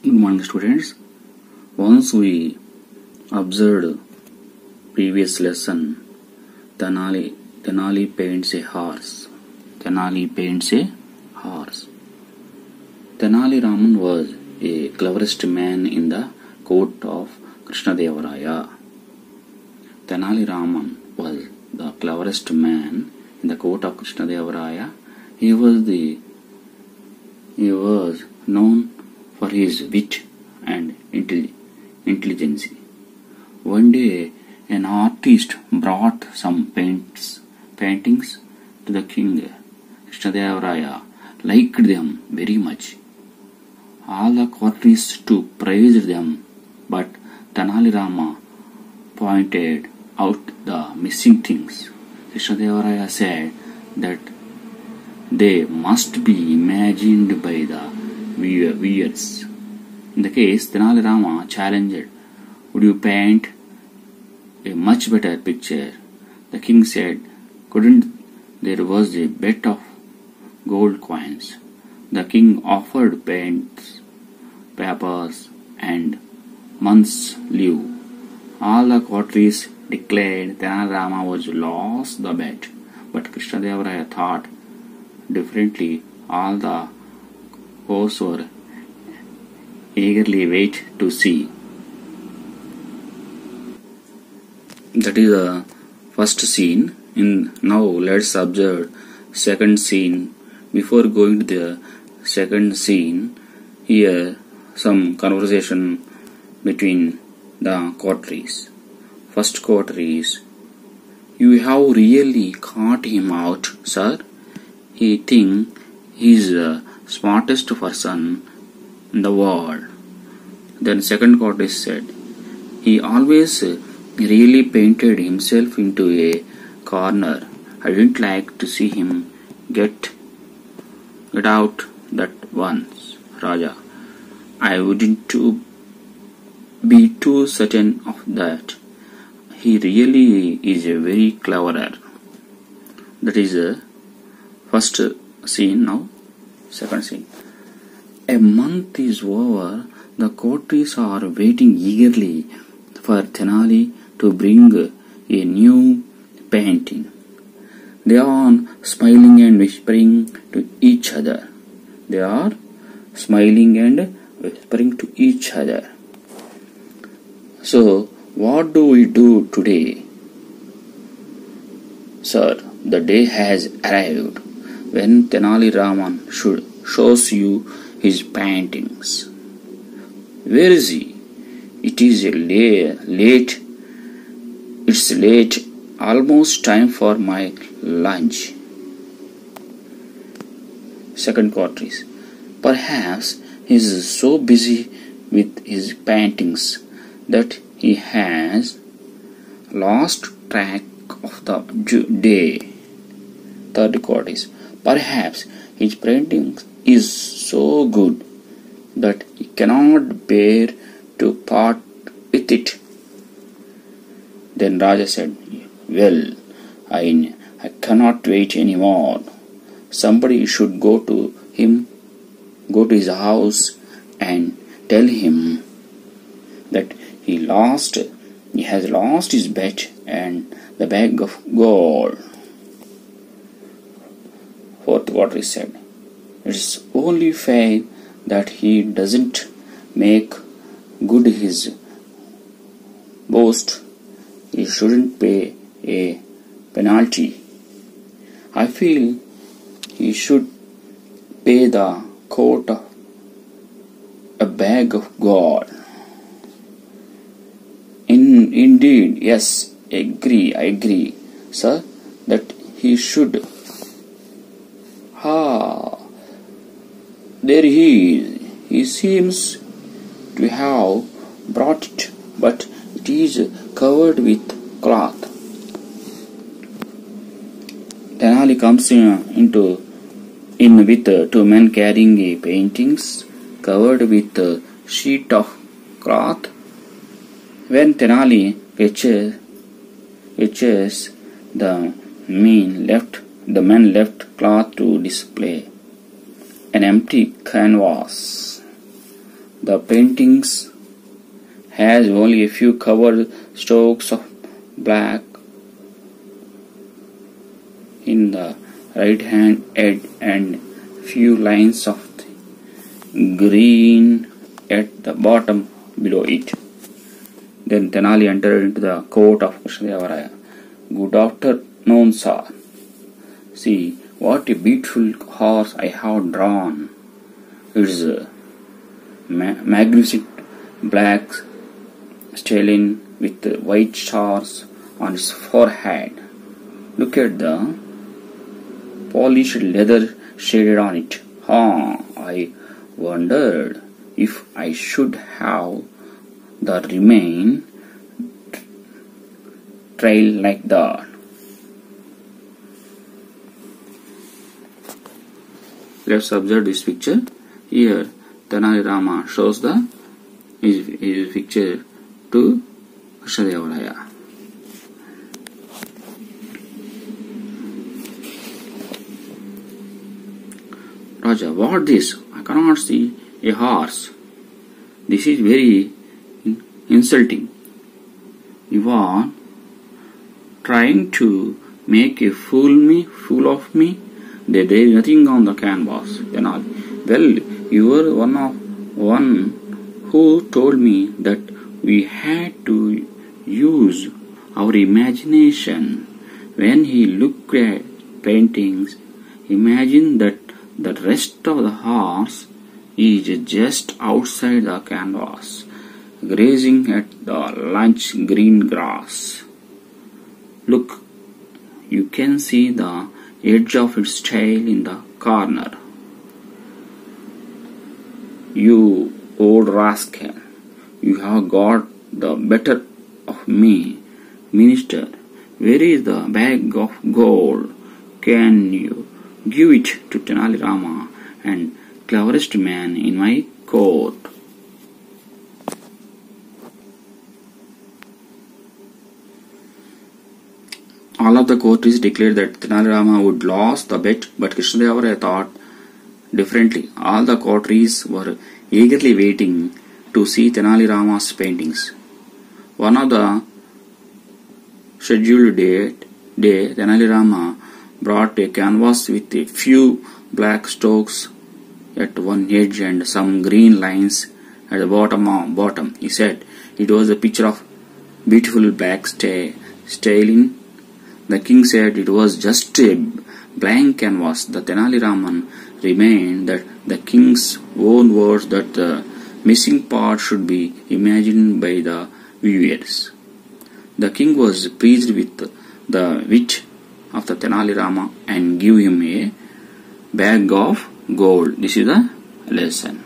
Good morning, students. Once we observed previous lesson, Tenali paints a horse. Tenali paints a horse. Tenali Raman was a cleverest man in the court of Krishnadevaraya. Tenali Raman was the cleverest man in the court of Krishnadevaraya. He was known for his wit and intelligence. One day, an artist brought some paintings to the king. Krishnadevaraya liked them very much. All the courtiers to praise them, but Tenali Rama pointed out the missing things. Krishnadevaraya said that they must be imagined by the viewers. In the case, Tenali Rama challenged, "Would you paint a much better picture?" The king said, "Couldn't there was a bet of gold coins?" The king offered paints, papers, and month's leave. All the courtiers declared Tenali Rama was lost the bet, but Krishnadevaraya thought differently. All the hosts were eagerly wait to see. That is the first scene. Now let's observe second scene. Before going to the second scene, here some conversation between the courtiers. First courtier is, "You have really caught him out, sir. He thinks he is the smartest person in the world." Then second courtier said, "He always really painted himself into a corner. I didn't like to see him get out that once, Raja. I wouldn't be too certain of that. He really is a very clever." That is the first scene. Now second scene. A month is over. The courtiers are waiting eagerly for Tenali to bring a new painting. They are smiling and whispering to each other. "So, what do we do today?" "Sir, the day has arrived when Tenali Raman shows you his paintings." "Where is he?" "It is late. It's late. Almost time for my lunch." Second courtier. "Perhaps he is so busy with his paintings that he has lost track of the day." Third courtier. "Perhaps his painting is so good that he cannot bear to part with it." Then Raja said, "Well, I cannot wait any more. Somebody should go to his house and tell him that he has lost his bet and the bag of gold." Fourth courtier said, "It's only fair that he doesn't make good his boast. He shouldn't pay a penalty. I feel he should pay the court a bag of gold." Indeed, yes, I agree, sir, that he should." There he is. He seems to have brought it, but it is covered with cloth." Tenali comes in with two men carrying paintings covered with a sheet of cloth. When Tenali reaches, the men left cloth to display an empty canvas. The paintings has only a few covered strokes of black in the right hand edge and few lines of green at the bottom below it. Then Tenali entered into the court of Krishnadevaraya. Good afternoon, sir. See what a beautiful horse I have drawn. It is a magnificent black stallion with white stars on its forehead. Look at the polished leather shaded on it. I wondered if I should have the remain trail like that. Let's observe this picture. Here Tenali Rama shows his picture to Krishnadevaraya. Raja, what this? I cannot see a horse. This is very insulting. You are trying to make a fool of me. There is nothing on the canvas. Well, you were one who told me that we had to use our imagination. When he looked at paintings, imagine that the rest of the horse is just outside the canvas, grazing at the lush green grass. Look, you can see the edge of its tail in the corner. You old rascal, you have got the better of me. Minister, where is the bag of gold? Can you give it to Tenali Rama and cleverest man in my court? All of the courtiers declared that Tenali Rama would lose the bet, but Krishnadevaraya thought differently. All the courtiers were eagerly waiting to see Tenali Rama's paintings. One of the scheduled day, Tenali Rama brought a canvas with a few black strokes at one edge and some green lines at the bottom. He said it was a picture of beautiful black stallion. The king said it was just a blank canvas. The Tenali Raman remained that the king's own words that the missing part should be imagined by the viewers. The king was pleased with the wit of the Tenali Rama and gave him a bag of gold. This is the lesson.